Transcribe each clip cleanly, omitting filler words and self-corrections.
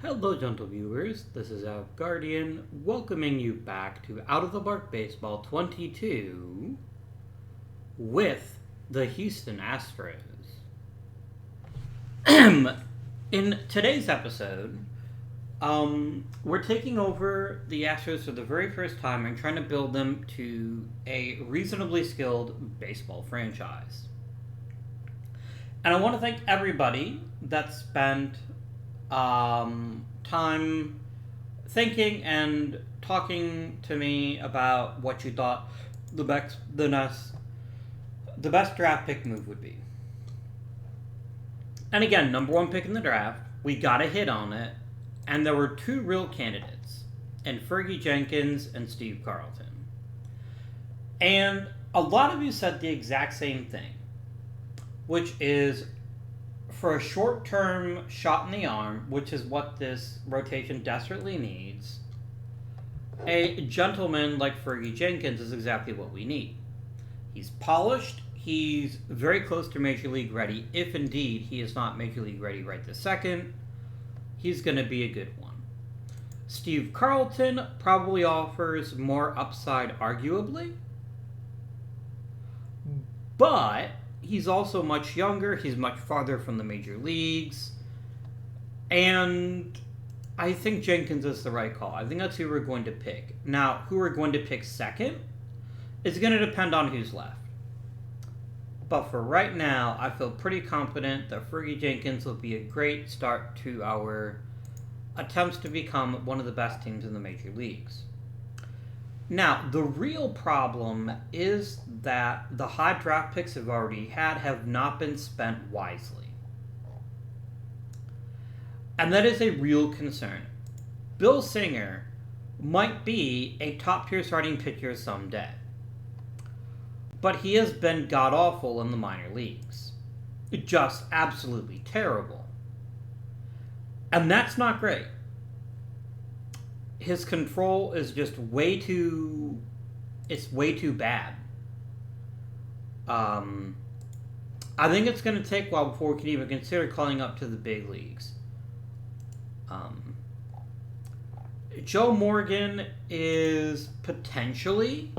Hello, gentle viewers. This is Guardian, welcoming you back to Out of the Park Baseball 22 with the Houston Astros. In today's episode, we're taking over the Astros for the very first time and trying to build them to a reasonably skilled baseball franchise. And I want to thank everybody that spent time thinking and talking to me about what you thought the best draft pick move would be. And again, number one pick in the draft, we got a hit on it, and there were two real candidates, and Fergie Jenkins and Steve Carlton. And a lot of you said the exact same thing, which is for a short-term shot in the arm, which is what this rotation desperately needs, a gentleman like Fergie Jenkins is exactly what we need. He's polished. He's very close to Major League ready. If indeed he is not Major League ready right this second, he's going to be a good one. Steve Carlton probably offers more upside, arguably, but he's also much younger. He's much farther from the major leagues. And I think Jenkins is the right call. I think that's who we're going to pick. Now, who we're going to pick second is going to depend on who's left. But for right now, I feel pretty confident that Fergie Jenkins will be a great start to our attempts to become one of the best teams in the major leagues. Now, the real problem is that the high draft picks we've already had have not been spent wisely. And that is a real concern. Bill Singer might be a top-tier starting pitcher someday, but he has been god-awful in the minor leagues. Just absolutely terrible. And that's not great. His control is just way too bad. I think it's going to take a while before we can even consider calling up to the big leagues. Joe Morgan is potentially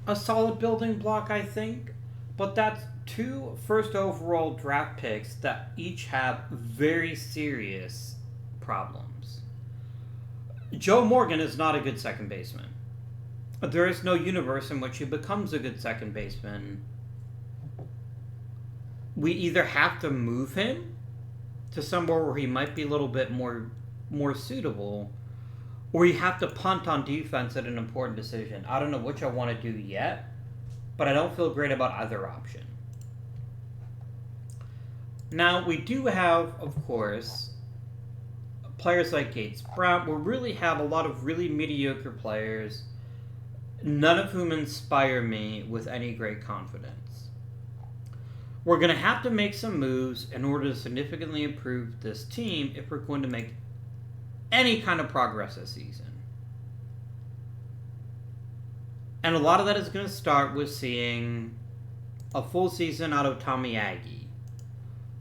a solid building block, I think, but that's two first overall draft picks that each have very serious problems. Joe Morgan is not a good second baseman. There is no universe in which he becomes a good second baseman. We either have to move him to somewhere where he might be a little bit more suitable, or you have to punt on defense at an important decision. I don't know which I want to do yet, but I don't feel great about either option. Now, we do have, of course, players like Gates Brown. We really have a lot of really mediocre players, none of whom inspire me with any great confidence. We're going to have to make some moves in order to significantly improve this team if we're going to make any kind of progress this season. And a lot of that is going to start with seeing a full season out of Tommy Agee,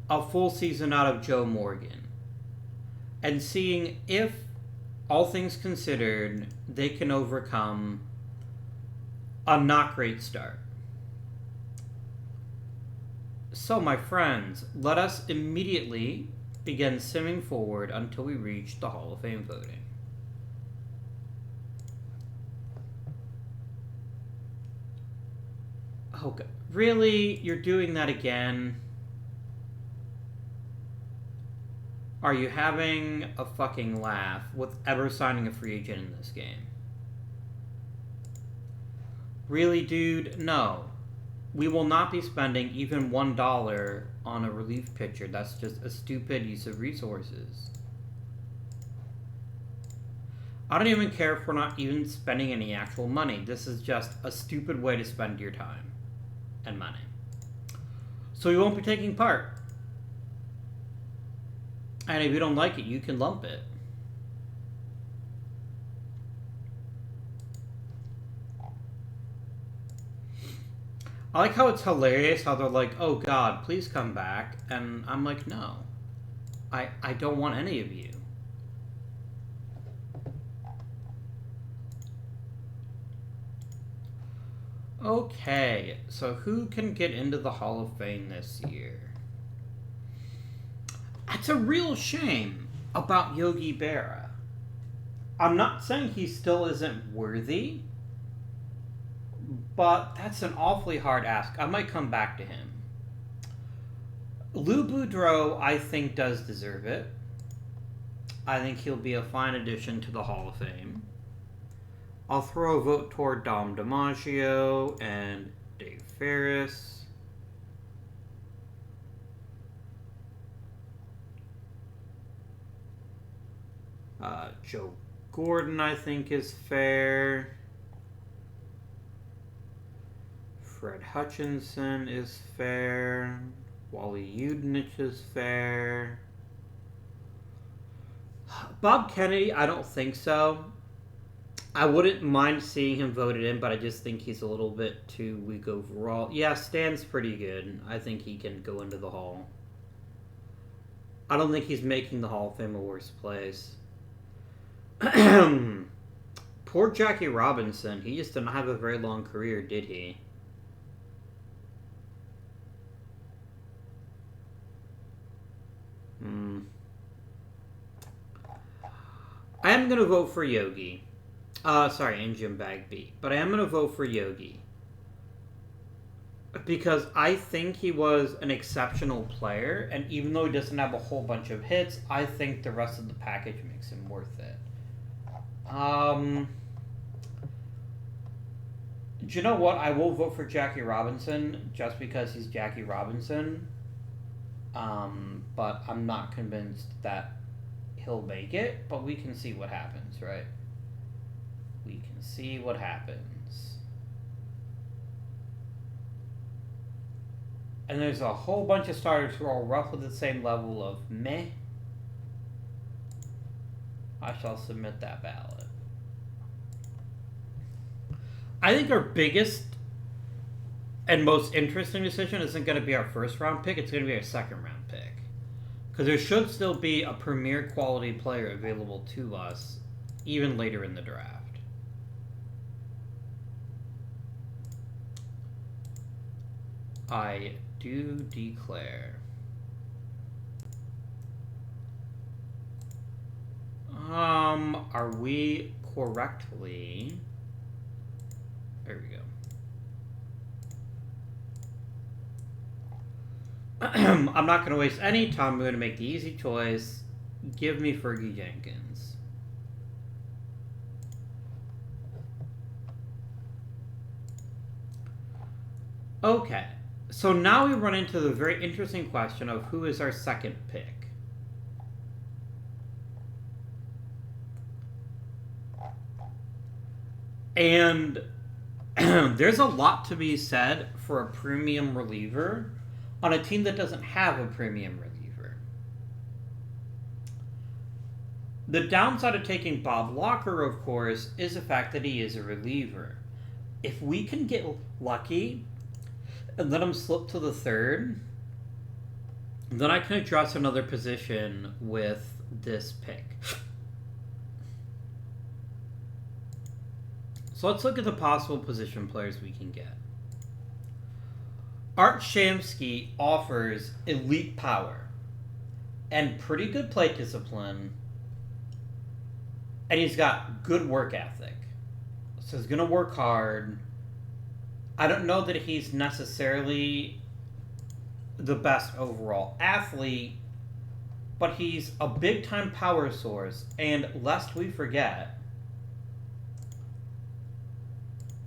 a full season out of Joe Morgan, and seeing if, all things considered, they can overcome a not great start. So, my friends, let us immediately begin simming forward until we reach the Hall of Fame voting. Oh, God. Really? You're doing that again? Are you having a fucking laugh with ever signing a free agent in this game? Really, dude? No. We will not be spending even $1 on a relief pitcher. That's just a stupid use of resources. I don't even care if we're not even spending any actual money. This is just a stupid way to spend your time and money. So we won't be taking part. And if you don't like it, you can lump it. I like how it's hilarious how they're like, oh God, please come back. And I'm like, no. I don't want any of you. Okay, so who can get into the Hall of Fame this year? That's a real shame about Yogi Berra. I'm not saying he still isn't worthy, but that's an awfully hard ask. I might come back to him. Lou Boudreau, I think, does deserve it. I think he'll be a fine addition to the Hall of Fame. I'll throw a vote toward Dom DiMaggio and Dave Ferris. Joe Gordon, I think, is fair. Fred Hutchinson is fair. Wally Udnich is fair. Bob Kennedy, I don't think so. I wouldn't mind seeing him voted in, but I just think he's a little bit too weak overall. Yeah, Stan's pretty good. I think he can go into the Hall. I don't think he's making the Hall of Fame a worse place. Poor Jackie Robinson. He just didn't have a very long career, did he? I am going to vote for Yogi. And Jim Bagby. But I am going to vote for Yogi. Because I think he was an exceptional player, and even though he doesn't have a whole bunch of hits, I think the rest of the package makes him worth it. Do you know what? I will vote for Jackie Robinson just because he's Jackie Robinson. But I'm not convinced that he'll make it, but we can see what happens, right? We can see what happens. And there's a whole bunch of starters who are roughly the same level of meh. I shall submit that ballot. I think our biggest and most interesting decision isn't going to be our first round pick, it's going to be our second round pick. Because there should still be a premier quality player available to us even later in the draft. I do declare. Are we correctly? There we go. I'm not going to waste any time. I'm going to make the easy choice. Give me Fergie Jenkins. Okay. So now we run into the very interesting question of who is our second pick. And there's a lot to be said for a premium reliever on a team that doesn't have a premium reliever. The downside of taking Bob Locker, of course, is the fact that he is a reliever. If we can get lucky and let him slip to the third, then I can address another position with this pick. So let's look at the possible position players we can get. Art Shamsky offers elite power and pretty good plate discipline, and he's got good work ethic. So he's going to work hard. I don't know that he's necessarily the best overall athlete, but he's a big-time power source, and lest we forget,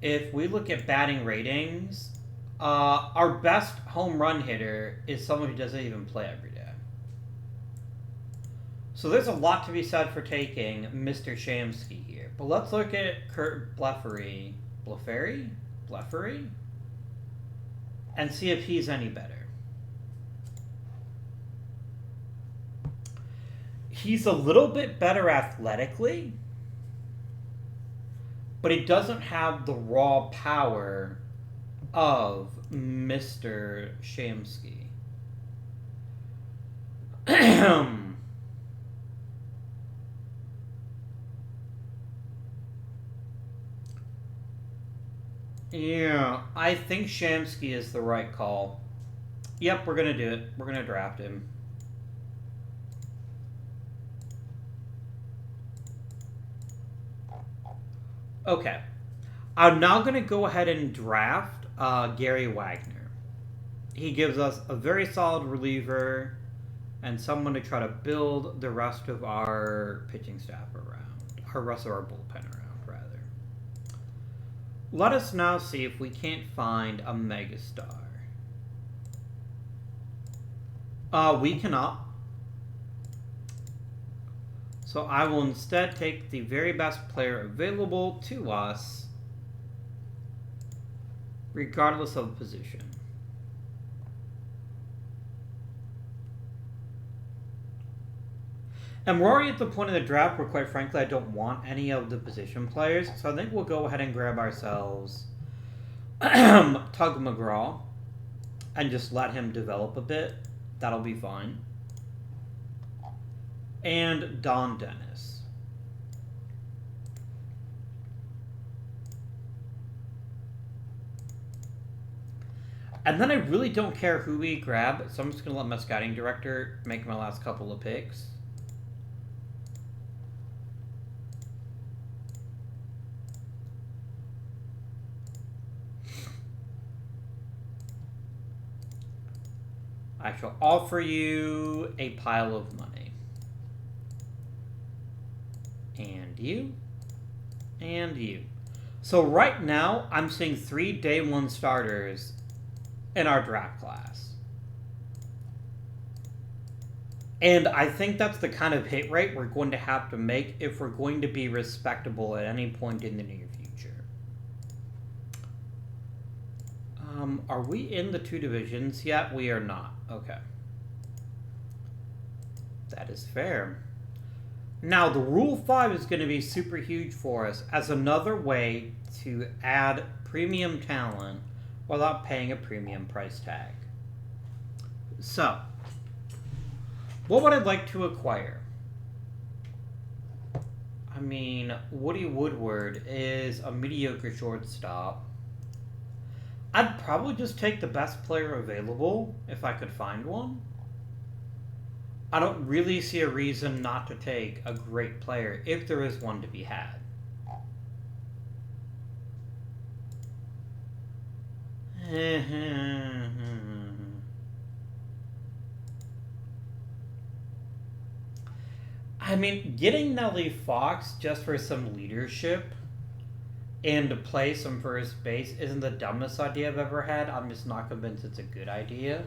if we look at batting ratings, our best home run hitter is someone who doesn't even play every day. So there's a lot to be said for taking Mr. Shamsky here. But let's look at Kurt Blefary, and see if he's any better. He's a little bit better athletically, but he doesn't have the raw power of Mr. Shamsky. Yeah, I think Shamsky is the right call. Yep, we're gonna do it. We're gonna draft him. Okay. I'm now gonna go ahead and draft Gary Wagner. He gives us a very solid reliever and someone to try to build the rest of our pitching staff around. Or rest of our bullpen around, rather. Let us now see if we can't find a megastar. We cannot. So I will instead take the very best player available to us, regardless of position. And we're already at the point of the draft where, quite frankly, I don't want any of the position players. So I think we'll go ahead and grab ourselves Tug McGraw and just let him develop a bit. That'll be fine. And Don Dennis. And then I really don't care who we grab, so I'm just going to let my scouting director make my last couple of picks. I shall offer you a pile of money. And you. And you. So right now, I'm seeing 3 day 1 starters in our draft class. And I think that's the kind of hit rate we're going to have to make if we're going to be respectable at any point in the near future. Are we in the 2 divisions yet? We are not. Okay. That is fair. Now, the Rule 5 is going to be super huge for us as another way to add premium talent without paying a premium price tag. So, what would I like to acquire? I mean, Woody Woodward is a mediocre shortstop. I'd probably just take the best player available if I could find one. I don't really see a reason not to take a great player if there is one to be had. I mean, getting Nellie Fox just for some leadership and to play some first base isn't the dumbest idea I've ever had. I'm just not convinced it's a good idea.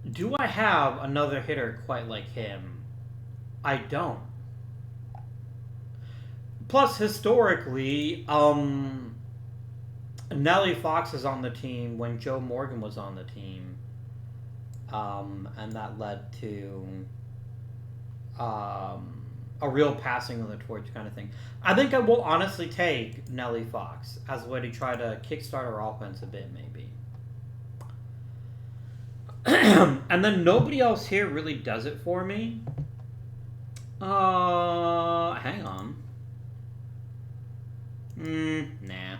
Do I have another hitter quite like him? I don't. Plus, historically, Nellie Fox is on the team when Joe Morgan was on the team. And that led to a real passing of the torch kind of thing. I think I will honestly take Nellie Fox as a way to try to kickstart our offense a bit, maybe. And then nobody else here really does it for me. Hang on. Nah.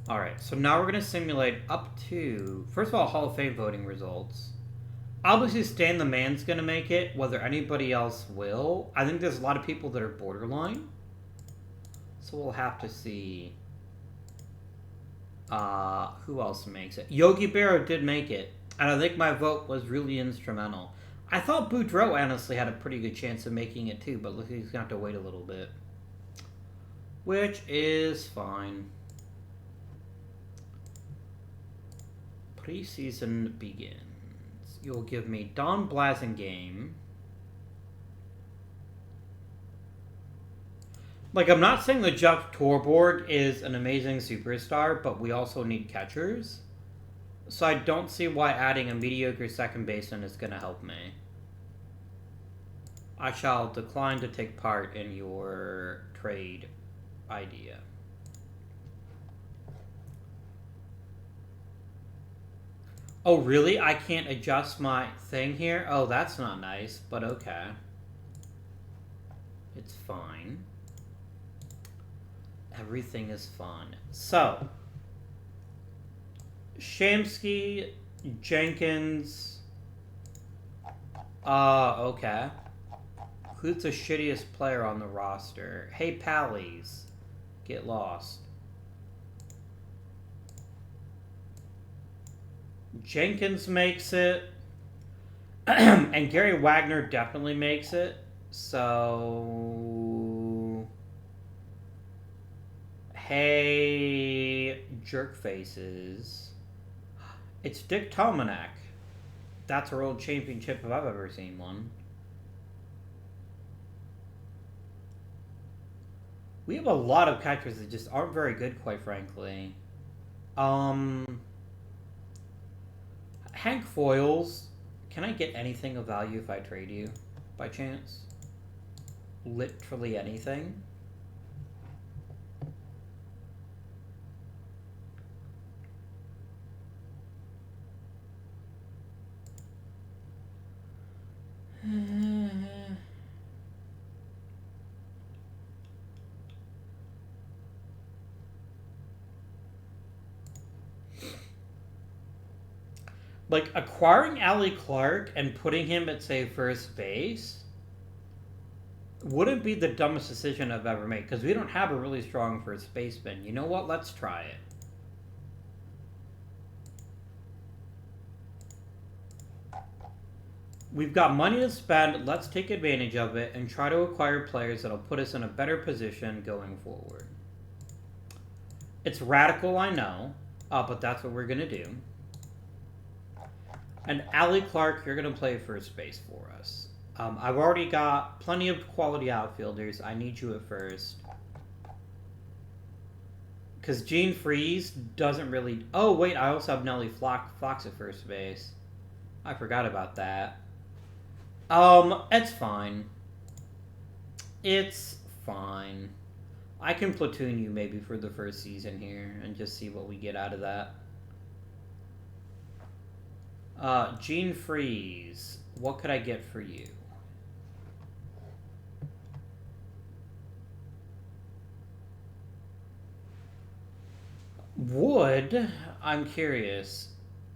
Alright, so now we're going to simulate up to, first of all, Hall of Fame voting results. Obviously, Stan the Man's going to make it, whether anybody else will. I think there's a lot of people that are borderline. So we'll have to see who else makes it. Yogi Berra did make it, and I think my vote was really instrumental. I thought Boudreaux honestly had a pretty good chance of making it too, but he's going to have to wait a little bit. Which is fine. Preseason begins. You'll give me Don Blasingame. Like, I'm not saying that Jeff Torborg is an amazing superstar, but we also need catchers. So I don't see why adding a mediocre second baseman is going to help me. I shall decline to take part in your trade idea. Oh, really? I can't adjust my thing here? Oh, that's not nice, but okay. It's fine. Everything is fine. So, Shamsky, Jenkins. Okay. Who's the shittiest player on the roster? Hey, Pallies. Get lost. Jenkins makes it. And Gary Wagner definitely makes it. So. Hey, jerk faces. It's Dick Tomanek. That's a world championship if I've ever seen one. We have a lot of catchers that just aren't very good, quite frankly. Hank Foils. Can I get anything of value if I trade you, by chance? Literally anything? Like, acquiring Allie Clark and putting him at, say, first base wouldn't be the dumbest decision I've ever made, because we don't have a really strong first baseman. You know what? Let's try it. We've got money to spend. Let's take advantage of it and try to acquire players that'll put us in a better position going forward. It's radical, I know, but that's what we're going to do. And Allie Clark, you're going to play first base for us. I've already got plenty of quality outfielders. I need you at first. Because Gene Freeze doesn't really... Oh, wait, I also have Nellie Fox at first base. I forgot about that. It's fine. It's fine. I can platoon you maybe for the first season here and just see what we get out of that. Gene Freeze. What could I get for you? I'm curious,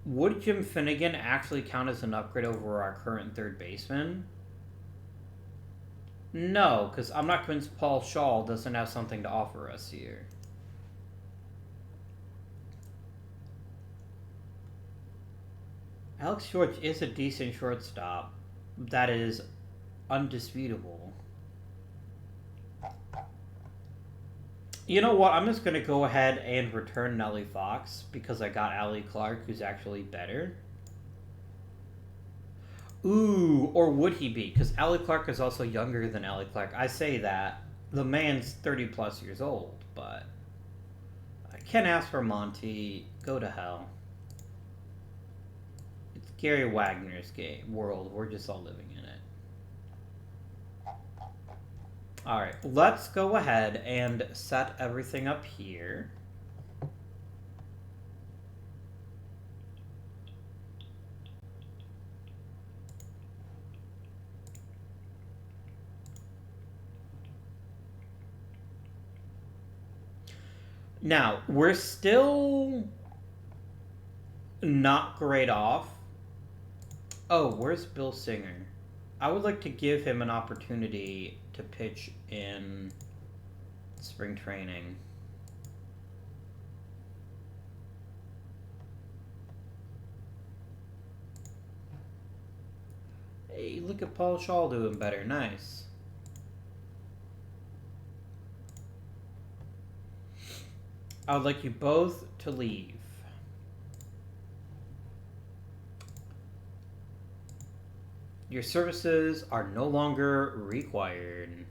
would Jim Finnegan actually count as an upgrade over our current third baseman? No, because I'm not convinced Paul Shaw doesn't have something to offer us here. Alex George is a decent shortstop. That is undisputable. You know what? I'm just going to go ahead and return Nellie Fox because I got Allie Clark, who's actually better. Ooh, or would he be? Because Allie Clark is also younger than Allie Clark. I say that. The man's 30 plus years old, but I can't ask for Monty. Go to hell. It's Gary Wagner's world. We're just all living in it. Alright, let's go ahead and set everything up here. Now, we're still not great off. Oh, where's Bill Singer? I would like to give him an opportunity to pitch in spring training. Hey, look at Paul Shaw doing better. Nice. I would like you both to leave. Your services are no longer required.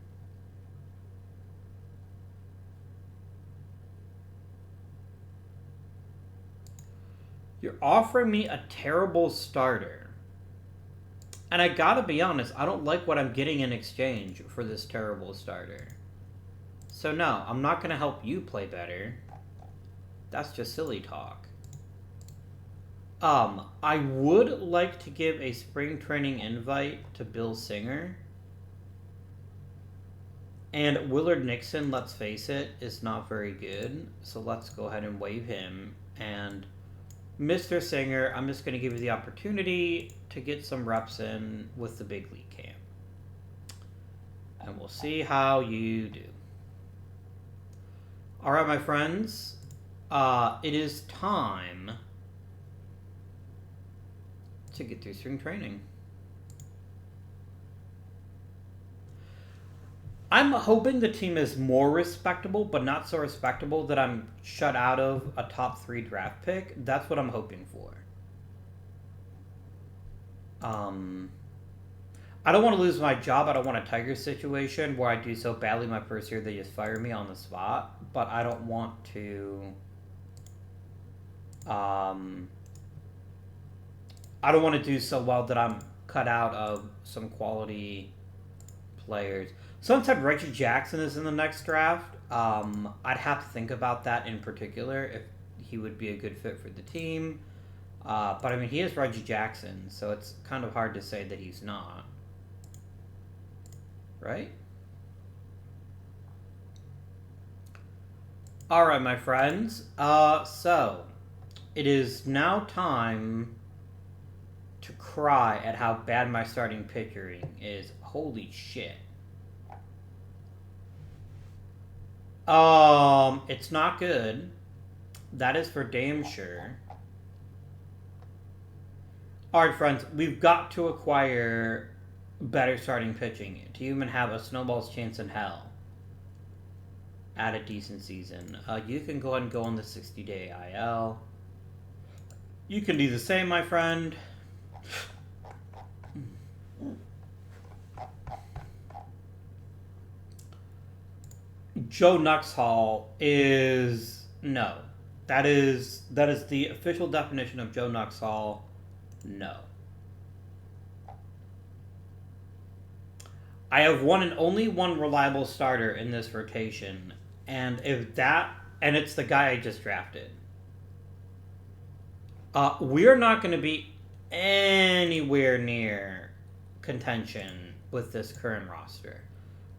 You're offering me a terrible starter. And I gotta be honest, I don't like what I'm getting in exchange for this terrible starter. So no, I'm not gonna help you play better. That's just silly talk. I would like to give a spring training invite to Bill Singer. And Willard Nixon, let's face it, is not very good. So let's go ahead and waive him. And Mr. Singer, I'm just going to give you the opportunity to get some reps in with the big league camp. And we'll see how you do. All right, my friends. It is time to get through spring training. I'm hoping the team is more respectable, but not so respectable that I'm shut out of a top 3 draft pick. That's what I'm hoping for. I don't want to lose my job. I don't want a Tiger situation where I do so badly my first year they just fire me on the spot. But I don't want to... I don't want to do so well that I'm cut out of some quality players. Someone said Reggie Jackson is in the next draft. I'd have to think about that in particular, if he would be a good fit for the team. But I mean, he is Reggie Jackson, so it's kind of hard to say that he's not. Right? Alright, my friends. So, it is now time to cry at how bad my starting pitching is. Holy shit. It's not good. That is for damn sure. Alright, friends, we've got to acquire better starting pitching to even have a snowball's chance in hell at a decent season. You can go ahead and go on the 60-day IL. You can do the same, my friend. Joe Nuxhall is no. That is the official definition of Joe Nuxhall. No. I have one and only one reliable starter in this rotation, and it's the guy I just drafted. We're not going to be anywhere near contention with this current roster.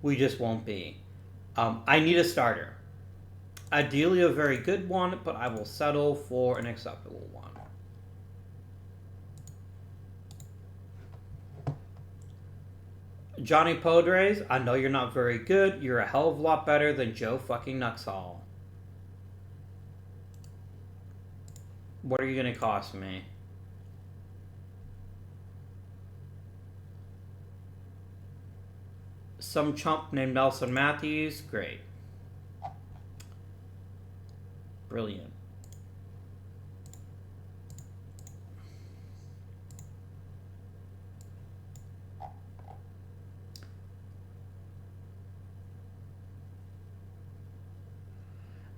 We just won't be. I need a starter. Ideally a very good one, but I will settle for an acceptable one. Johnny Podres, I know you're not very good. You're a hell of a lot better than Joe fucking Nuxhall. What are you going to cost me? Some chump named Nelson Matthews? Great. Brilliant.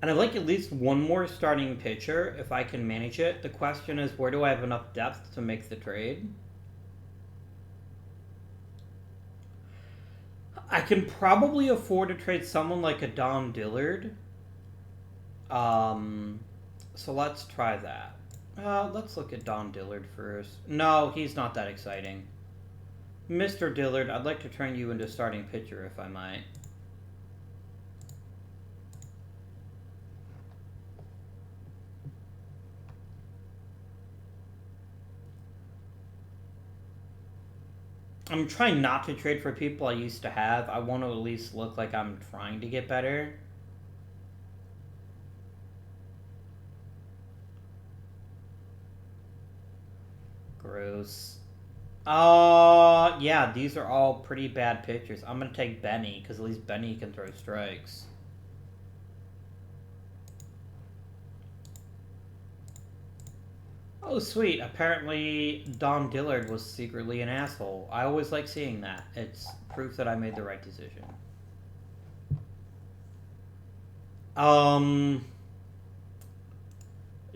And I'd like at least one more starting pitcher if I can manage it. The question is, where do I have enough depth to make the trade? I can probably afford to trade someone like a Don Dillard. So let's try that. Let's look at Don Dillard first. No, he's not that exciting. Mr. Dillard, I'd like to turn you into starting pitcher if I might. I'm trying not to trade for people I used to have. I want to at least look like I'm trying to get better. Gross. Yeah, these are all pretty bad pitchers. I'm going to take Benny, because at least Benny can throw strikes. Oh, sweet. Apparently, Don Dillard was secretly an asshole. I always like seeing that. It's proof that I made the right decision.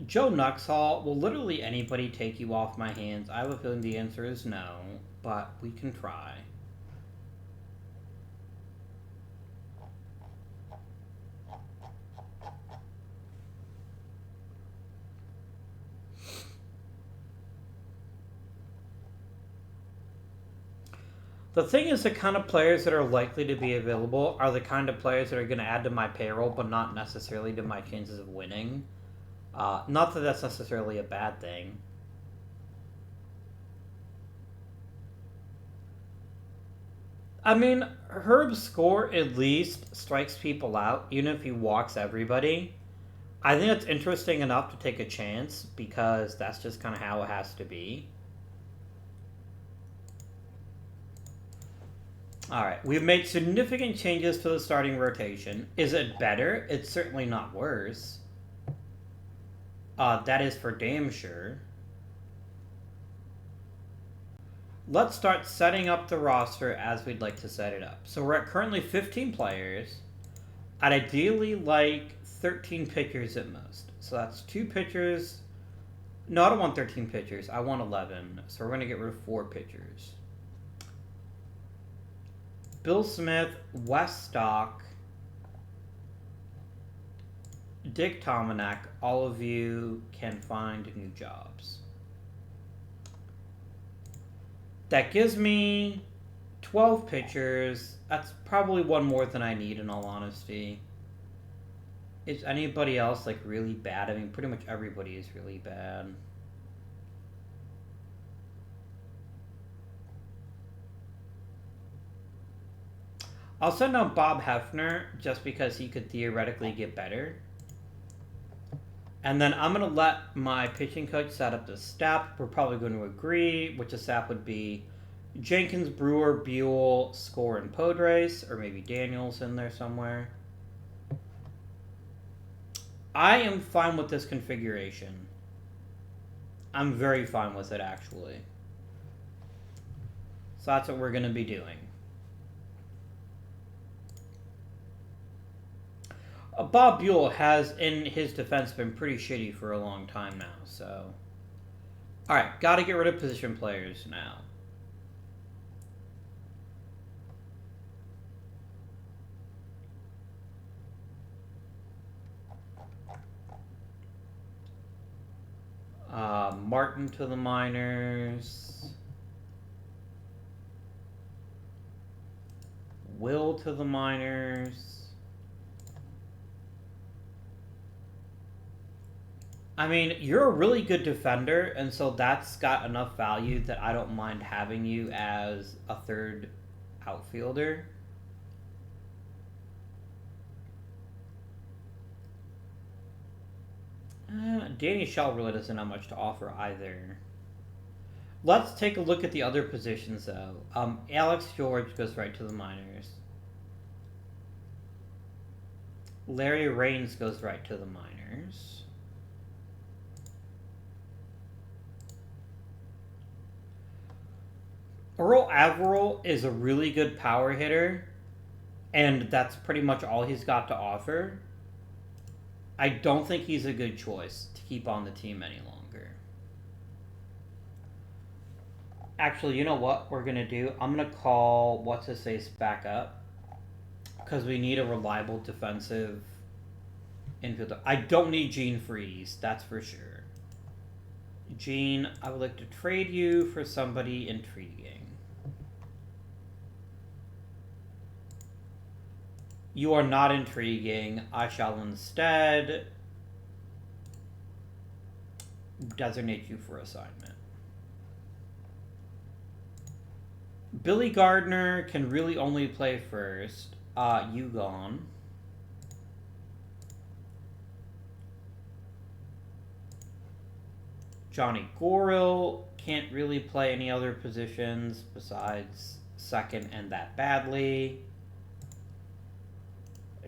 Joe Nuxhall, will literally anybody take you off my hands? I have a feeling the answer is no, but we can try. The thing is, the kind of players that are likely to be available are the kind of players that are going to add to my payroll, but not necessarily to my chances of winning. Not that that's necessarily a bad thing. I mean, Herb's score at least strikes people out, even if he walks everybody. I think it's interesting enough to take a chance, because that's just kind of how it has to be. Alright, we've made significant changes to the starting rotation. Is it better? It's certainly not worse. That is for damn sure. Let's start setting up the roster as we'd like to set it up. So we're at currently 15 players. I'd ideally like 13 pitchers at most. So that's 2 pitchers. No, I don't want 13 pitchers. I want 11. So we're going to get rid of 4 pitchers. Bill Smith, Wes Stock, Dick Tomanek, all of you can find new jobs. That gives me 12 pitchers. That's probably one more than I need, in all honesty. Is anybody else like really bad? I mean, pretty much everybody is really bad. I'll send out Bob Hefner just because he could theoretically get better. And then I'm going to let my pitching coach set up the staff. We're probably going to agree, which the staff would be Jenkins, Brewer, Buell, Score, and Podres, or maybe Daniels in there somewhere. I am fine with this configuration. I'm very fine with it, actually. So that's what we're going to be doing. Bob Buell has, in his defense, been pretty shitty for a long time now, so... Alright, gotta get rid of position players now. Martin to the minors. Will to the minors. I mean, you're a really good defender, and so that's got enough value that I don't mind having you as a third outfielder. Danny Shell really doesn't have much to offer either. Let's take a look at the other positions, though. Alex George goes right to the minors. Larry Raines goes right to the minors. Earl Averill is a really good power hitter, and that's pretty much all he's got to offer. I don't think he's a good choice to keep on the team any longer. Actually, you know what we're going to do? I'm going to call What's-His-Face back up, because we need a reliable defensive infielder. I don't need Gene Freeze, that's for sure. Gene, I would like to trade you for somebody intriguing. You are not intriguing. I shall instead designate you for assignment. Billy Gardner can really only play first. You gone. Johnny Gorrill can't really play any other positions besides second and that badly.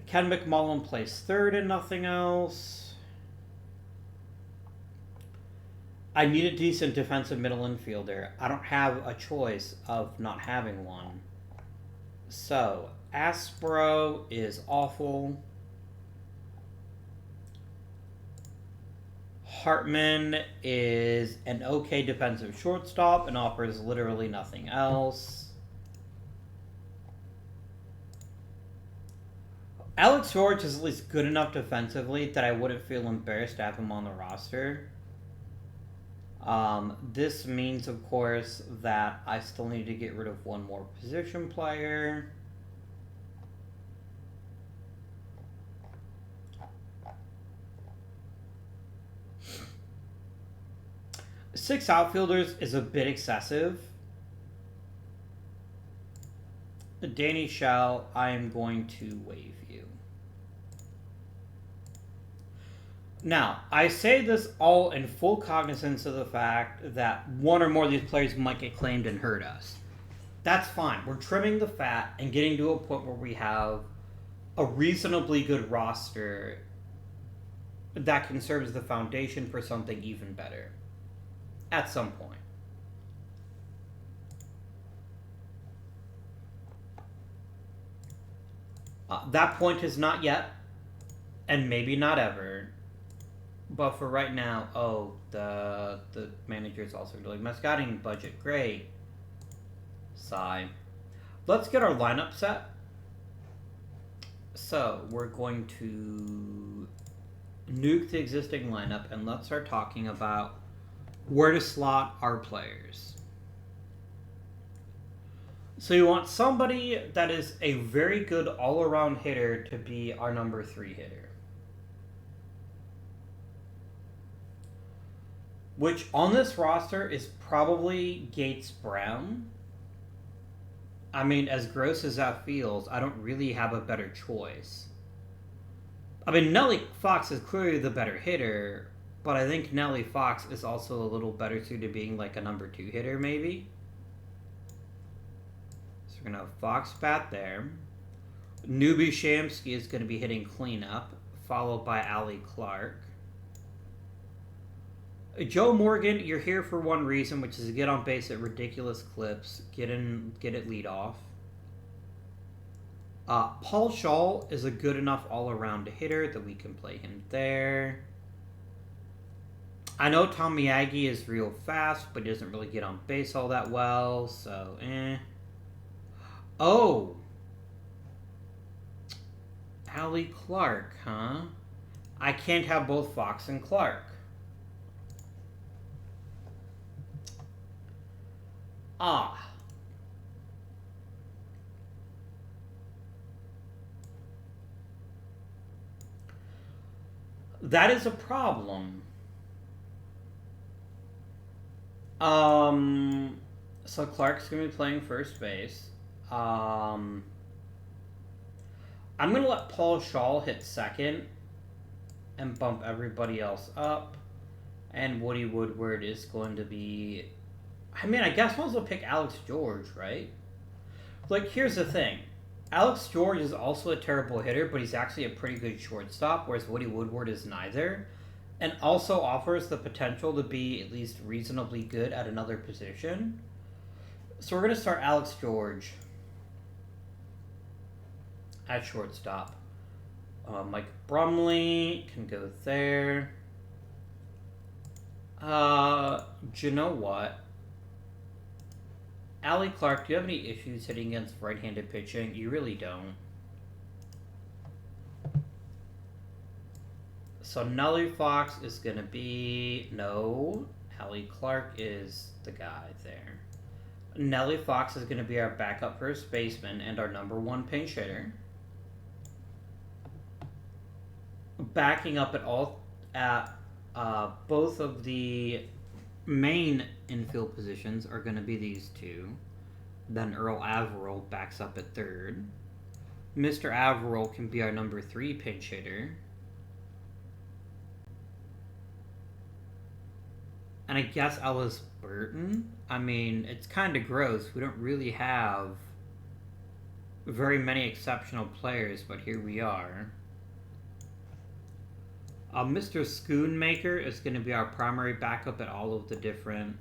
Ken McMullen plays third and nothing else. I need a decent defensive middle infielder. I don't have a choice of not having one. So, Aspro is awful. Hartman is an okay defensive shortstop and offers literally nothing else. Alex George is at least good enough defensively that I wouldn't feel embarrassed to have him on the roster. This means, of course, that I still need to get rid of one more position player. Six outfielders is a bit excessive. Danny Shell, I am going to waive you. Now, I say this all in full cognizance of the fact that one or more of these players might get claimed and hurt us. That's fine. We're trimming the fat and getting to a point where we have a reasonably good roster that can serve as the foundation for something even better at some point. That point is not yet, and maybe not ever. But for right now, the manager is also doing my scouting budget. Great. Sigh. Let's get our lineup set. So we're going to nuke the existing lineup and let's start talking about where to slot our players. So you want somebody that is a very good all-around hitter to be our number 3 hitter. Which on this roster is probably Gates Brown. I mean, as gross as that feels, I don't really have a better choice. I mean, Nelly Fox is clearly the better hitter, but I think Nelly Fox is also a little better suited being like a number 2 hitter, maybe. So we're going to have Fox bat there. Newbie Shamsky is going to be hitting cleanup, followed by Allie Clark. Joe Morgan, you're here for one reason, which is to get on base at ridiculous clips, get it lead off. Paul Shaw is a good enough all-around hitter that we can play him there. I know Tom Miyagi is real fast, but he doesn't really get on base all that well, so Oh! Allie Clark, huh? I can't have both Fox and Clark. That is a problem. So Clark's going to be playing first base. I'm going to let Paul Shaw hit second and bump everybody else up. And Woody Woodward is going to be... I mean, I guess might as well pick Alex George, right? Like, here's the thing. Alex George is also a terrible hitter, but he's actually a pretty good shortstop, whereas Woody Woodward is neither. And also offers the potential to be at least reasonably good at another position. So we're going to start Alex George at shortstop. Mike Brumley can go there. Do you know what? Allie Clark, do you have any issues hitting against right-handed pitching? You really don't. So Nelly Fox is going to be... No. Allie Clark is the guy there. Nelly Fox is going to be our backup first baseman and our number 1 pinch hitter. Backing up at both of the main infield positions are going to be these two. Then Earl Averill backs up at third. Mr. Averill can be our number 3 pinch hitter. And I guess Ellis Burton? I mean, it's kind of gross. We don't really have very many exceptional players, but here we are. Mr. Schoonmaker is going to be our primary backup at all of the different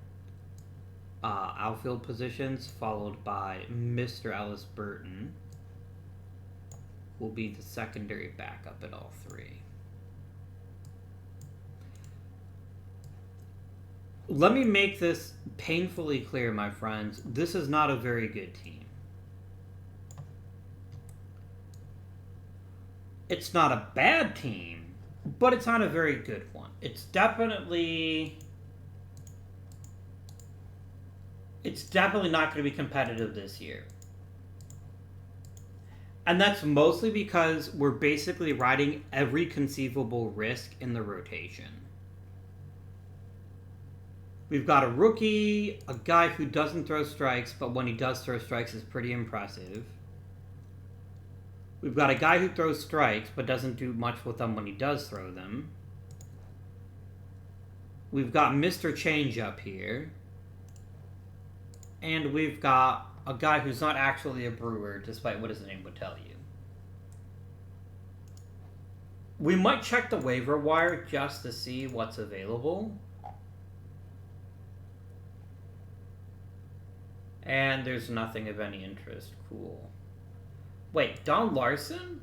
outfield positions, followed by Mr. Ellis Burton, who will be the secondary backup at all 3. Let me make this painfully clear, my friends. This is not a very good team. It's not a bad team, but it's not a very good one. It's definitely It's definitely not going to be competitive this year. And that's mostly because we're basically riding every conceivable risk in the rotation. We've got a rookie, a guy who doesn't throw strikes, but when he does throw strikes is pretty impressive. We've got a guy who throws strikes, but doesn't do much with them when he does throw them. We've got Mr. Changeup here. And we've got a guy who's not actually a Brewer, despite what his name would tell you. We might check the waiver wire just to see what's available. And there's nothing of any interest. Cool. Wait, Don Larson?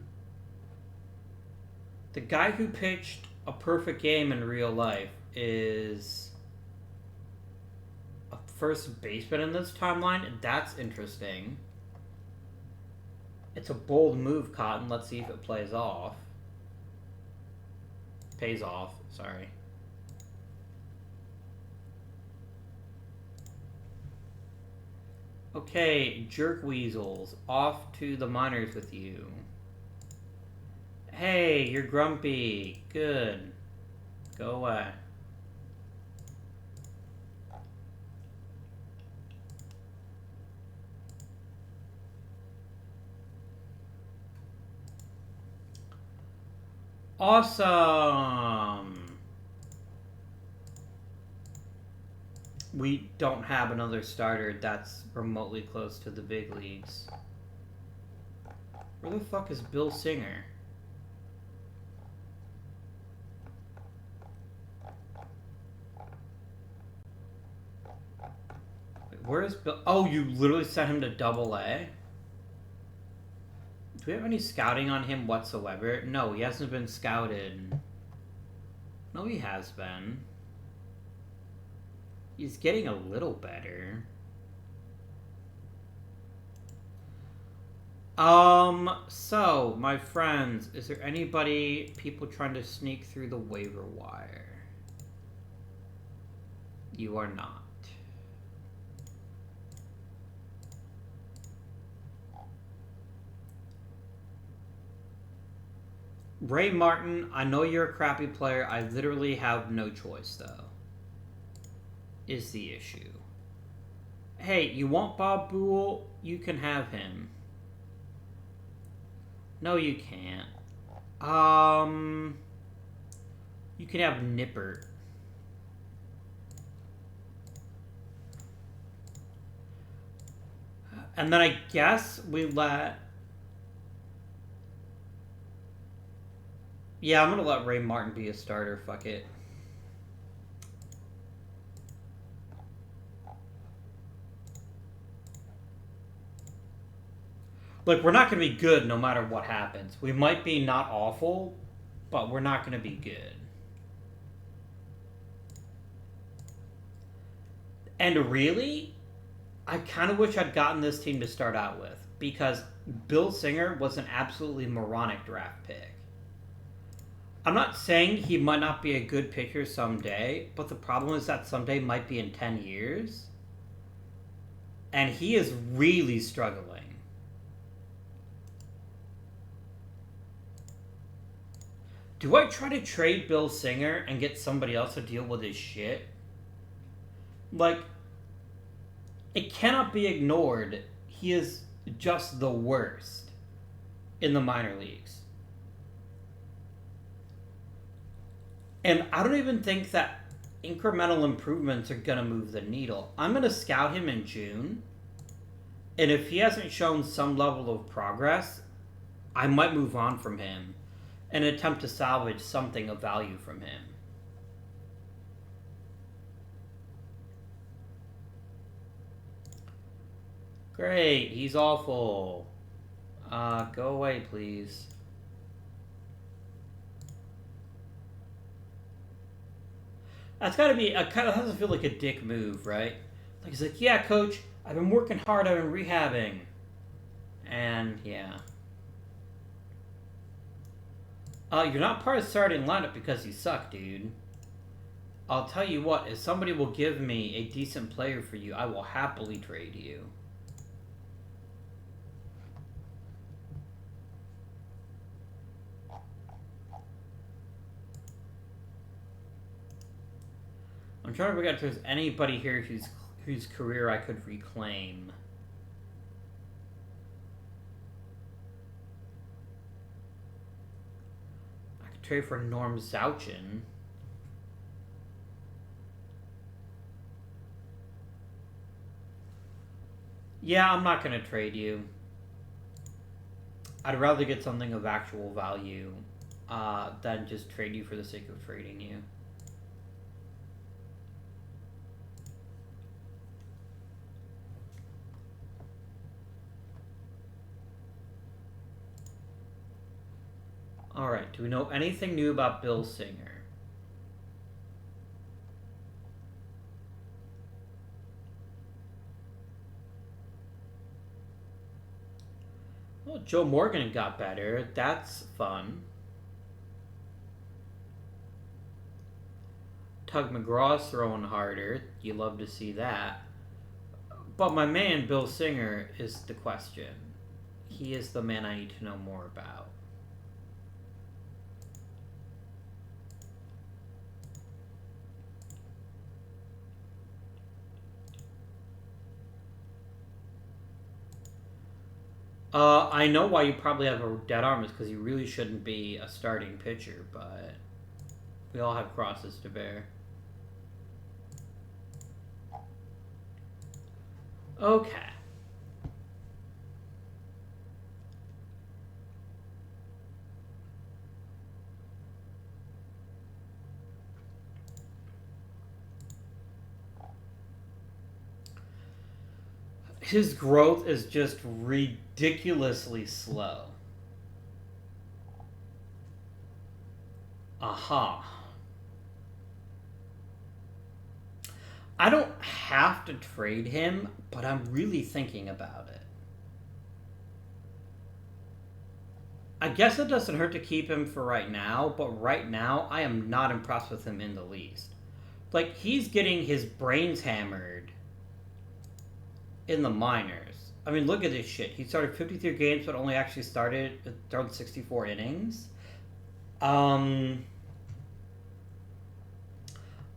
The guy who pitched a perfect game in real life is a first baseman in this timeline? That's interesting. It's a bold move, Cotton. Let's see if it plays off. Pays off, sorry. Okay, Jerk Weasels, off to the minors with you. Hey, you're grumpy. Good. Go away. Awesome! We don't have another starter that's remotely close to the big leagues. Where the fuck is Bill Singer? Wait, where is Bill? Oh, you literally sent him to Double-A? Do we have any scouting on him whatsoever? No, he hasn't been scouted. No, he has been. He's getting a little better. So, my friends, is there anybody, people trying to sneak through the waiver wire? You are not. Ray Martin, I know you're a crappy player. I literally have no choice, though. Is the issue. Hey, you want Bob Boole? You can have him. No, you can't. You can have Nippert. And then I guess we let... Yeah, I'm gonna let Ray Martin be a starter. Fuck it. Look, we're not going to be good no matter what happens. We might be not awful, but we're not going to be good. And really, I kind of wish I'd gotten this team to start out with, because Bill Singer was an absolutely moronic draft pick. I'm not saying he might not be a good pitcher someday, but the problem is that someday might be in 10 years. And he is really struggling. Do I try to trade Bill Singer and get somebody else to deal with his shit? Like, it cannot be ignored. He is just the worst in the minor leagues. And I don't even think that incremental improvements are going to move the needle. I'm going to scout him in June. And if he hasn't shown some level of progress, I might move on from him and attempt to salvage something of value from him. Great, he's awful. Go away, please. That's gotta be, kind of has to feel like a dick move, right? Like, he's like, yeah, coach, I've been working hard, I've been rehabbing. And, yeah. You're not part of the starting lineup because you suck, dude. I'll tell you what, if somebody will give me a decent player for you, I will happily trade you. I'm trying to figure out if there's anybody here whose career I could reclaim. I could trade for Norm Zouchin. Yeah, I'm not going to trade you. I'd rather get something of actual value than just trade you for the sake of trading you. Alright, do we know anything new about Bill Singer? Well, Joe Morgan got better. That's fun. Tug McGraw's throwing harder. You love to see that. But my man, Bill Singer, is the question. He is the man I need to know more about. I know why you probably have a dead arm is because you really shouldn't be a starting pitcher, but we all have crosses to bear. Okay. His growth is just ridiculously slow. Aha. I don't have to trade him, but I'm really thinking about it. I guess it doesn't hurt to keep him for right now, but right now I am not impressed with him in the least. Like, he's getting his brains hammered in the minors. I mean, look at this shit. He started 53 games, but only actually started 64 innings. I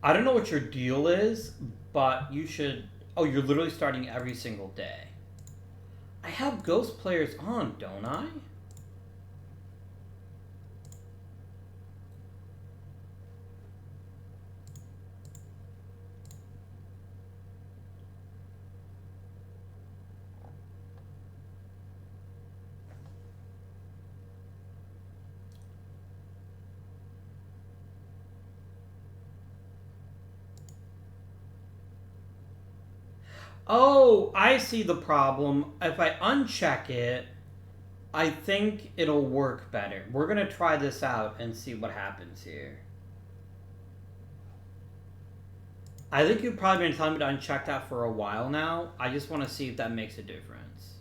don't know what your deal is, but you should... Oh, you're literally starting every single day. I have ghost players on, don't I? Oh, I see the problem. If I uncheck it, I think it'll work better. We're going to try this out and see what happens here. I think you've probably been telling me to uncheck that for a while now. I just want to see if that makes a difference.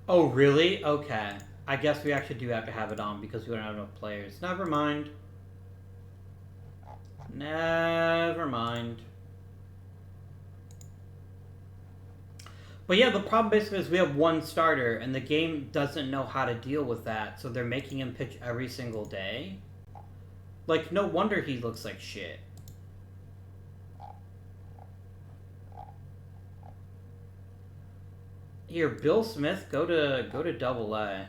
Oh, really? Okay. I guess we actually do have to have it on because we don't have enough players. Never mind. Never mind. But yeah, the problem basically is we have one starter, and the game doesn't know how to deal with that, so they're making him pitch every single day. Like, no wonder he looks like shit. Here, Bill Smith, go to Double A.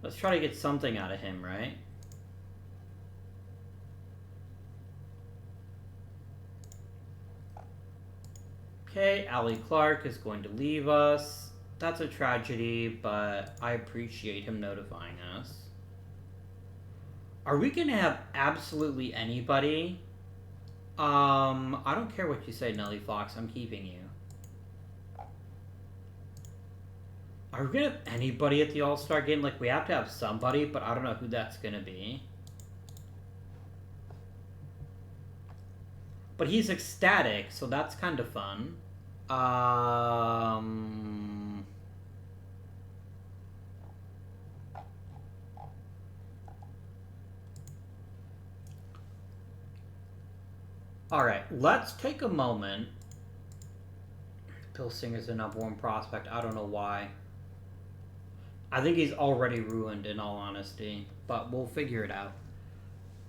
Let's try to get something out of him, right? Okay, Allie Clark is going to leave us. That's a tragedy, but I appreciate him notifying us. Are we going to have absolutely anybody? I don't care what you say, Nellie Fox. I'm keeping you. Are we going to have anybody at the All-Star game? Like, we have to have somebody, but I don't know who that's going to be. But he's ecstatic, so that's kind of fun. Alright, let's take a moment. Bill Singer's the number one prospect. I don't know why. I think he's already ruined, in all honesty. But we'll figure it out.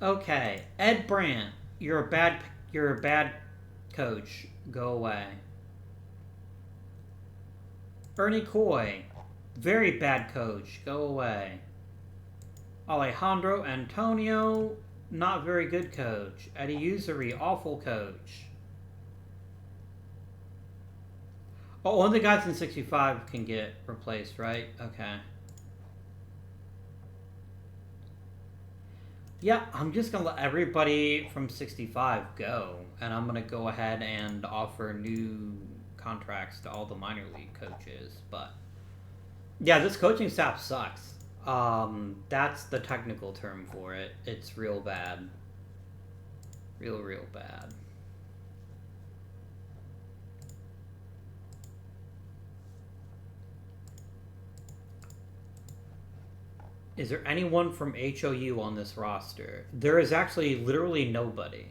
Okay, Ed Brandt. You're a bad coach. Go away. Ernie Coy. Very bad coach. Go away. Alejandro Antonio. Not very good coach. Eddie Usuri. Awful coach. Oh, one of the guys in 65 can get replaced, right? Okay. Yeah, I'm just going to let everybody from 65 go. And I'm going to go ahead and offer new contracts to all the minor league coaches. But, yeah, this coaching staff sucks. That's the technical term for it. It's real bad. Real bad. Is there anyone from HOU on this roster? There is actually literally nobody.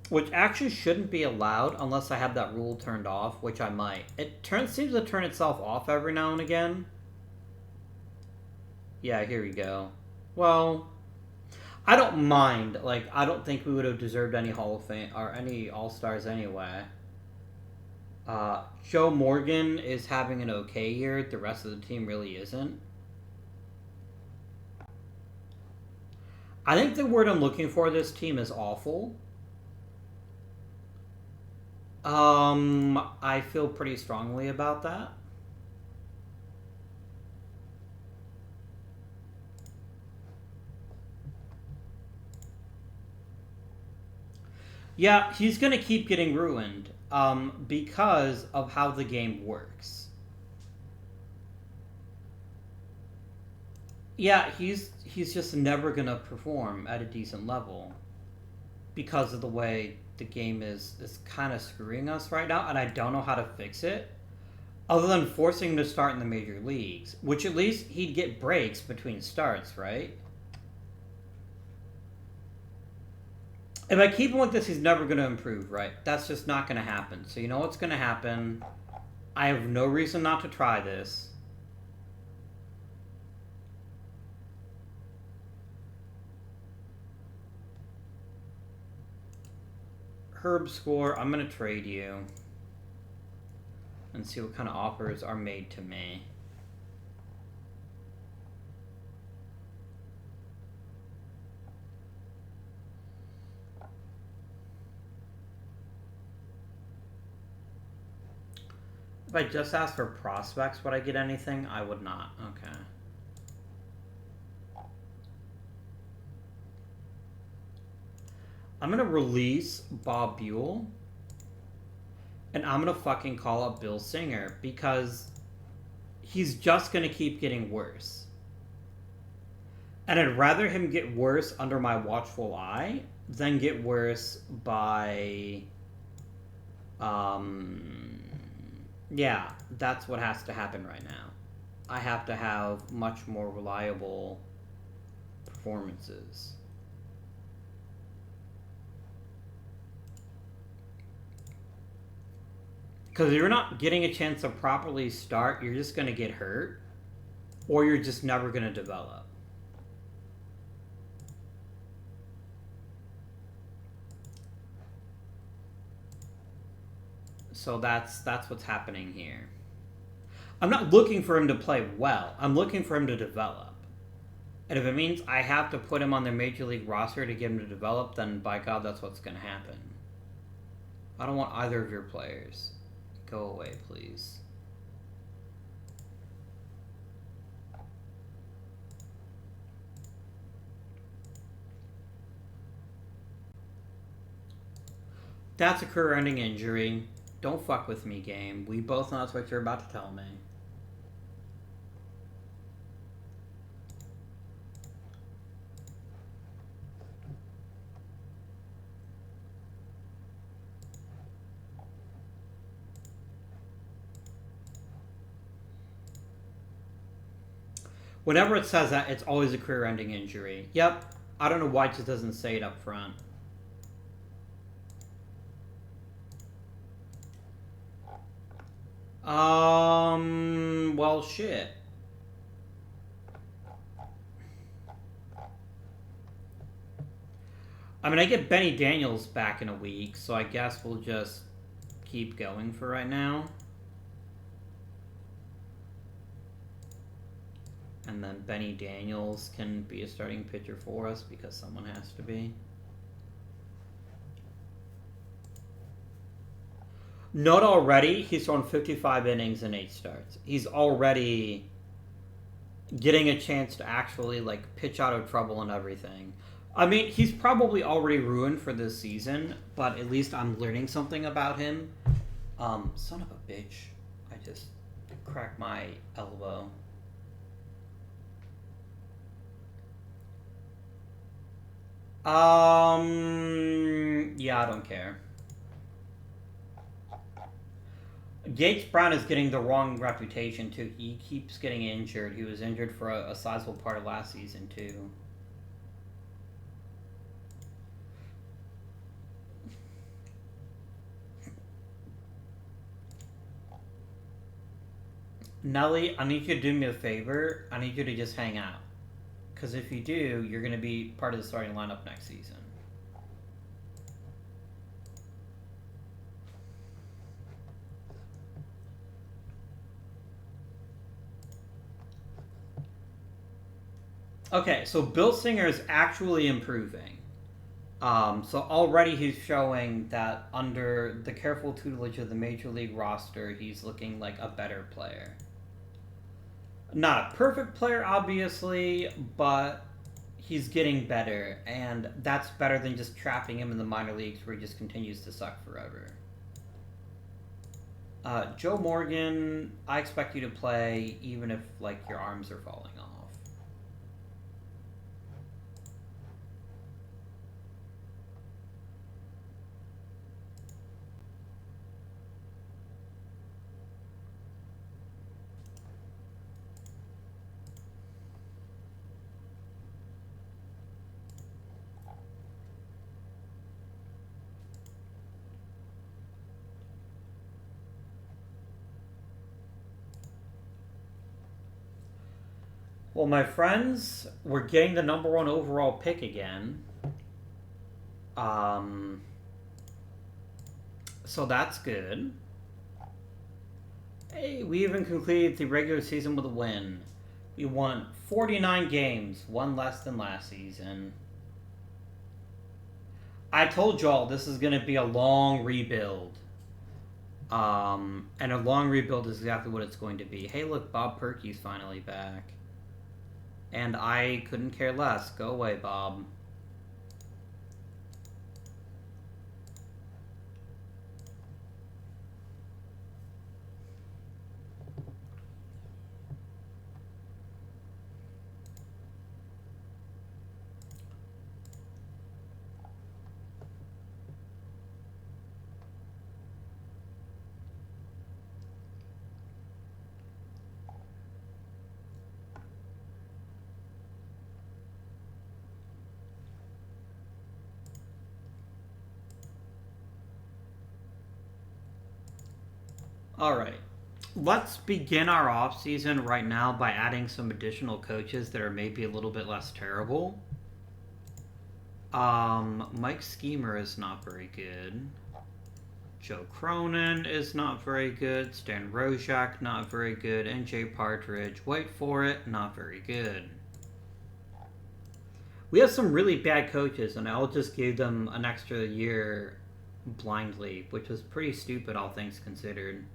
Which actually shouldn't be allowed unless I have that rule turned off, which I might. It seems to turn itself off every now and again. Yeah, here we go. Well, I don't mind. Like, I don't think we would have deserved any Hall of Fame or any All-Stars anyway. Joe Morgan is having an okay year. The rest of the team really isn't. I think the word I'm looking for this team is awful. I feel pretty strongly about that. Yeah, he's going to keep getting ruined. Because of how the game works. Yeah, he's just never gonna perform at a decent level because of the way the game is kind of screwing us right now, and I don't know how to fix it other than forcing him to start in the major leagues, which at least he'd get breaks between starts, right? If I keep him like this, he's never going to improve, right? That's just not going to happen. So you know what's going to happen? I have no reason not to try this. Herb Score, I'm going to trade you. And see what kind of offers are made to me. If I just asked for prospects, would I get anything? I would not. Okay. I'm going to release Bob Buell. And I'm going to fucking call up Bill Singer. Because he's just going to keep getting worse. And I'd rather him get worse under my watchful eye than get worse by... Yeah, that's what has to happen right now. I have to have much more reliable performances. Because if you're not getting a chance to properly start, you're just going to get hurt. Or you're just never going to develop. So that's what's happening here. I'm not looking for him to play well. I'm looking for him to develop. And if it means I have to put him on the Major League roster to get him to develop, then by God, that's what's going to happen. I don't want either of your players. Go away, please. That's a career-ending injury. Don't fuck with me, game. We both know that's what you're about to tell me. Whenever it says that, it's always a career-ending injury. Yep. I don't know why it just doesn't say it up front. Well, shit. I mean, I get Benny Daniels back in a week, so I guess we'll just keep going for right now. And then Benny Daniels can be a starting pitcher for us because someone has to be. Not already, he's thrown 55 innings and 8 starts. He's already getting a chance to actually, like, pitch out of trouble and everything. I mean, he's probably already ruined for this season, but at least I'm learning something about him. Son of a bitch. I just cracked my elbow. Yeah, I don't care. Gates Brown is getting the wrong reputation, too. He keeps getting injured. He was injured for a sizable part of last season, too. Nelly, I need you to do me a favor. I need you to just hang out. Because if you do, you're going to be part of the starting lineup next season. Okay, so Bill Singer is actually improving. So already he's showing that under the careful tutelage of the Major League roster, he's looking like a better player. Not a perfect player, obviously, but he's getting better, and that's better than just trapping him in the minor leagues where he just continues to suck forever. Joe Morgan, I expect you to play even if, like, your arms are falling off. Well, my friends, we're getting the number 1 overall pick again. So that's good. Hey, we even completed the regular season with a win. We won 49 games, one less than last season. I told y'all this is going to be a long rebuild. And a long rebuild is exactly what it's going to be. Hey, look, Bob Perky's finally back. And I couldn't care less. Go away, Bob. Alright, let's begin our offseason right now by adding some additional coaches that are maybe a little bit less terrible. Mike Schemer is not very good. Joe Cronin is not very good. Stan Rojak, not very good. And Jay Partridge, wait for it, not very good. We have some really bad coaches, and I'll just give them an extra year blindly, which was pretty stupid, all things considered.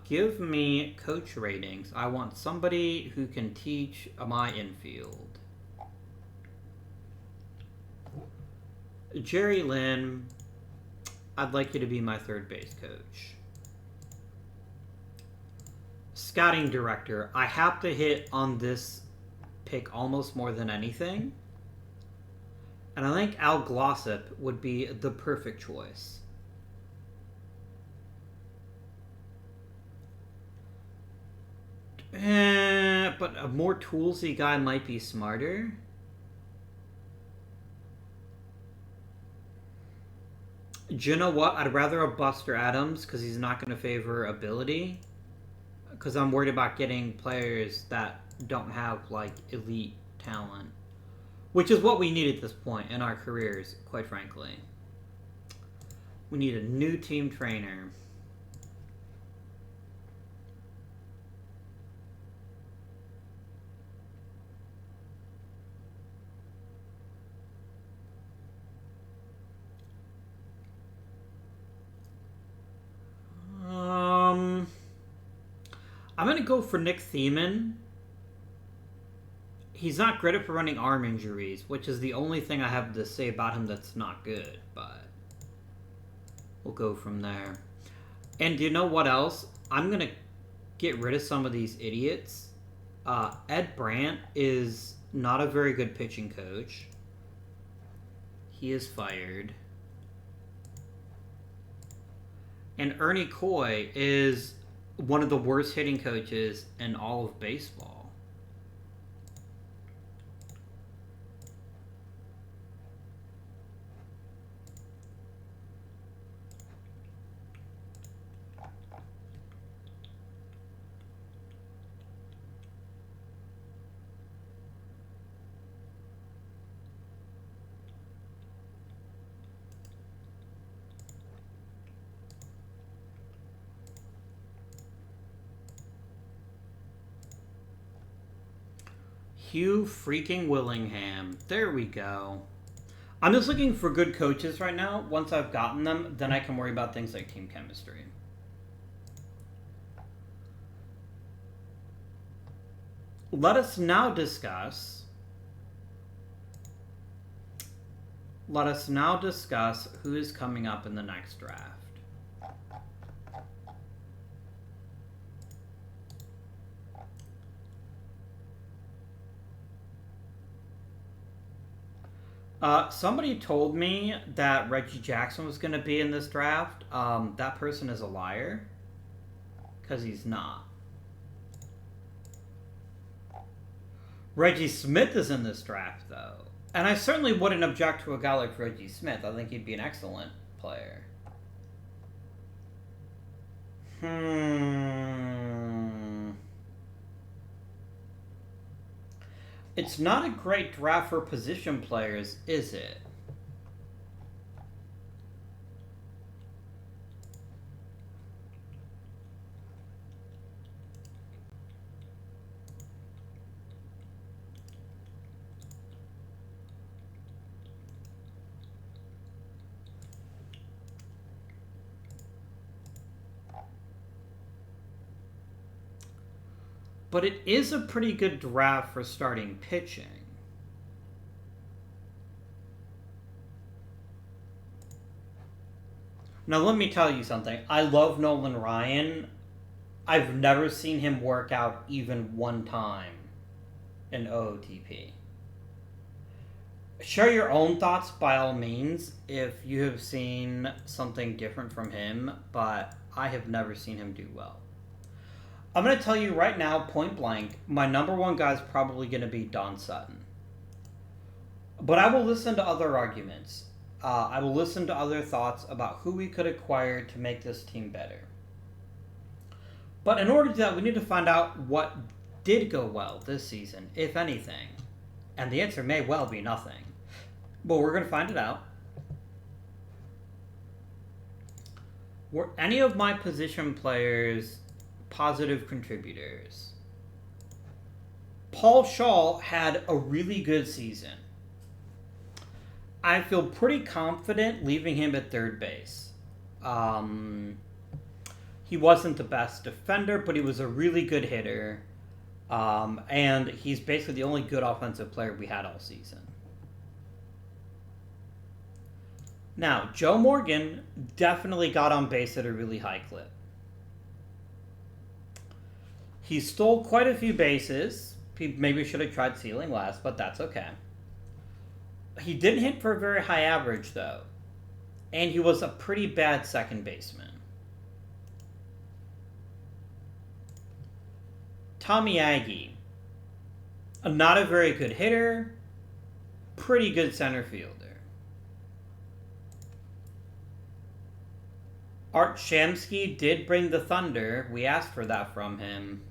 Give me coach ratings. I want somebody who can teach my infield. Jerry Lynn, I'd like you to be my third base coach. Scouting director, I have to hit on this pick almost more than anything. And I think Al Glossop would be the perfect choice. But a more toolsy guy might be smarter. Do you know what? I'd rather have Buster Adams because he's not going to favor ability. Because I'm worried about getting players that don't have, like, elite talent. Which is what we need at this point in our careers, quite frankly. We need a new team trainer. I'm going to go for Nick Thiemann. He's not great at preventing arm injuries, which is the only thing I have to say about him that's not good, but we'll go from there. And do you know what else? I'm going to get rid of some of these idiots. Ed Brandt is not a very good pitching coach. He is fired. And Ernie Coy is one of the worst hitting coaches in all of baseball. Hugh freaking Willingham. There we go. I'm just looking for good coaches right now. Once I've gotten them, then I can worry about things like team chemistry. Let us now discuss who is coming up in the next draft. Somebody told me that Reggie Jackson was going to be in this draft. That person is a liar. Because he's not. Reggie Smith is in this draft, though. And I certainly wouldn't object to a guy like Reggie Smith. I think he'd be an excellent player. It's not a great draft for position players, is it? But it is a pretty good draft for starting pitching. Now, let me tell you something. I love Nolan Ryan. I've never seen him work out even one time in OOTP. Share your own thoughts by all means if you have seen something different from him, but I have never seen him do well. I'm going to tell you right now, point blank, my number one guy is probably going to be Don Sutton. But I will listen to other arguments. I will listen to other thoughts about who we could acquire to make this team better. But in order to do that, we need to find out what did go well this season, if anything. And the answer may well be nothing. But we're going to find it out. Were any of my position players positive contributors? Paul Shaw had a really good season. I feel pretty confident leaving him at third base. He wasn't the best defender, but he was a really good hitter. And he's basically the only good offensive player we had all season. Now, Joe Morgan definitely got on base at a really high clip. He stole quite a few bases. He maybe should have tried stealing less, but that's okay. He didn't hit for a very high average, though. And he was a pretty bad second baseman. Tommy Aggie, not a very good hitter, pretty good center fielder. Art Shamsky did bring the thunder. We asked for that from him.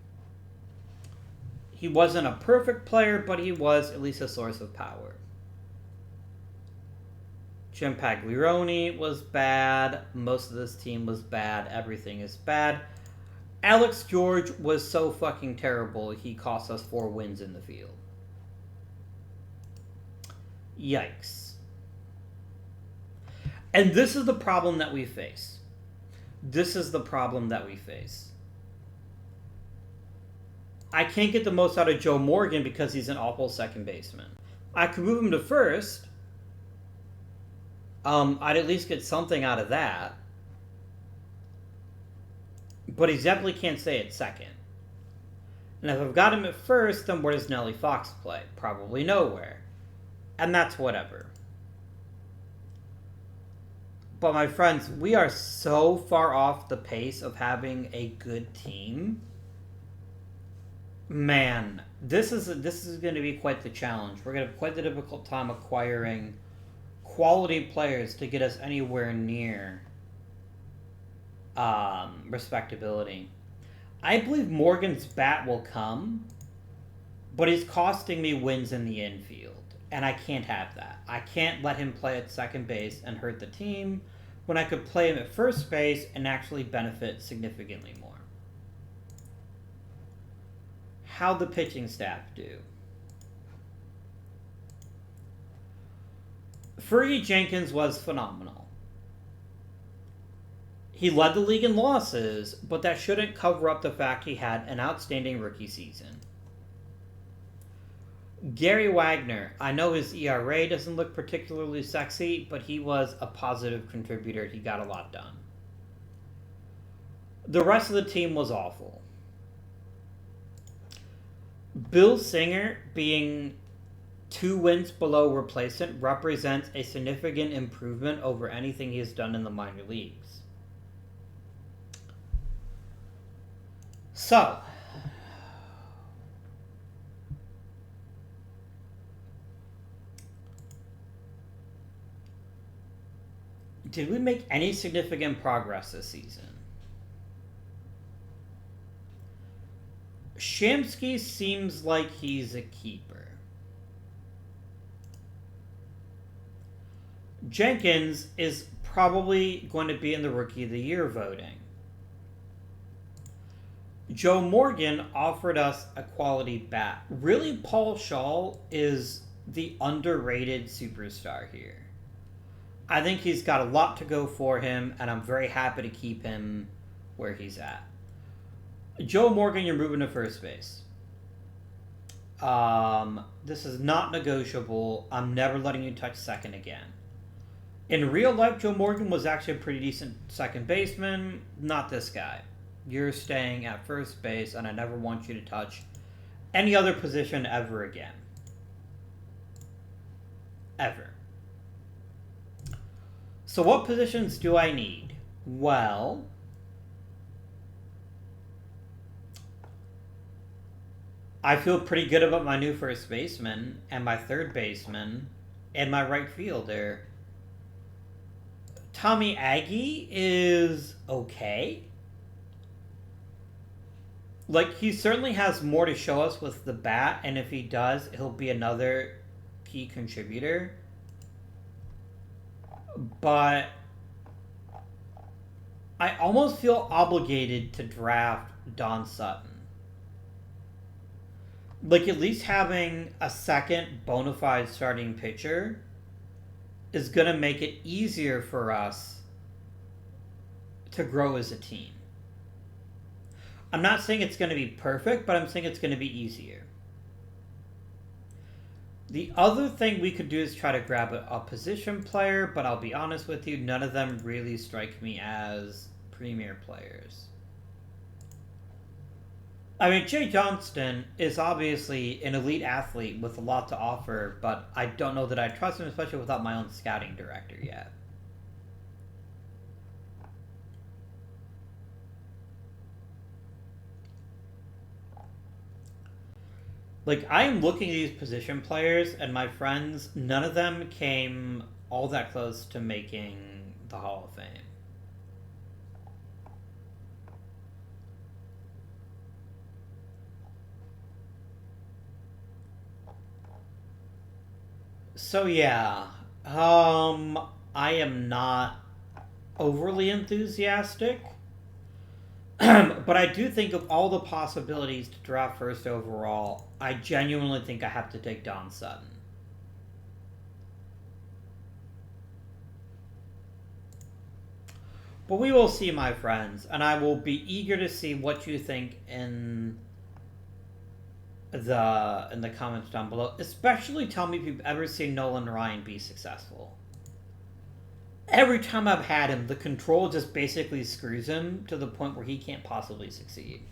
He wasn't a perfect player, but he was at least a source of power. Jim Pagliarone was bad. Most of this team was bad. Everything is bad. Alex George was so fucking terrible, he cost us 4 wins in the field. Yikes. And this is the problem that we face. This is the problem that we face. I can't get the most out of Joe Morgan because he's an awful second baseman. I could move him to first. I'd at least get something out of that. But he definitely can't stay at second. And if I've got him at first, then where does Nellie Fox play? Probably nowhere. And that's whatever. But my friends, we are so far off the pace of having a good team. Man, this is going to be quite the challenge. We're going to have quite the difficult time acquiring quality players to get us anywhere near respectability. I believe Morgan's bat will come, but he's costing me wins in the infield, and I can't have that. I can't let him play at second base and hurt the team when I could play him at first base and actually benefit significantly more. How'd the pitching staff do? Fergie Jenkins was phenomenal. He led the league in losses, but that shouldn't cover up the fact he had an outstanding rookie season. Gary Wagner, I know his ERA doesn't look particularly sexy, but he was a positive contributor. He got a lot done. The rest of the team was awful. Bill Singer being 2 wins below replacement represents a significant improvement over anything he has done in the minor leagues. So, did we make any significant progress this season? Shamsky seems like he's a keeper. Jenkins is probably going to be in the Rookie of the Year voting. Joe Morgan offered us a quality bat. Really, Paul Shaw is the underrated superstar here. I think he's got a lot to go for him, and I'm very happy to keep him where he's at. Joe Morgan, you're moving to first base. This is not negotiable. I'm never letting you touch second again. In real life, Joe Morgan was actually a pretty decent second baseman. Not this guy. You're staying at first base, and I never want you to touch any other position ever again. Ever. So what positions do I need? Well, I feel pretty good about my new first baseman and my third baseman and my right fielder. Tommy Aggie is okay. Like, he certainly has more to show us with the bat, and if he does, he'll be another key contributor. But I almost feel obligated to draft Don Sutton. Like, at least having a second bona fide starting pitcher is going to make it easier for us to grow as a team. I'm not saying it's going to be perfect, but I'm saying it's going to be easier. The other thing we could do is try to grab a position player, but I'll be honest with you, none of them really strike me as premier players. I mean, Jay Johnston is obviously an elite athlete with a lot to offer, but I don't know that I trust him, especially without my own scouting director yet. Like, I am looking at these position players, and my friends, none of them came all that close to making the Hall of Fame. So yeah, I am not overly enthusiastic, but I do think of all the possibilities to draft first overall. I genuinely think I have to take Don Sutton. But we will see, my friends, and I will be eager to see what you think in the comments down below. Especially tell me if you've ever seen Nolan Ryan be successful. Every time I've had him, the control just basically screws him to the point where he can't possibly succeed.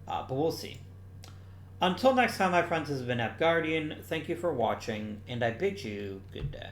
But we'll see. Until next time, my friends, this has been F Guardian. Thank you for watching, and I bid you good day.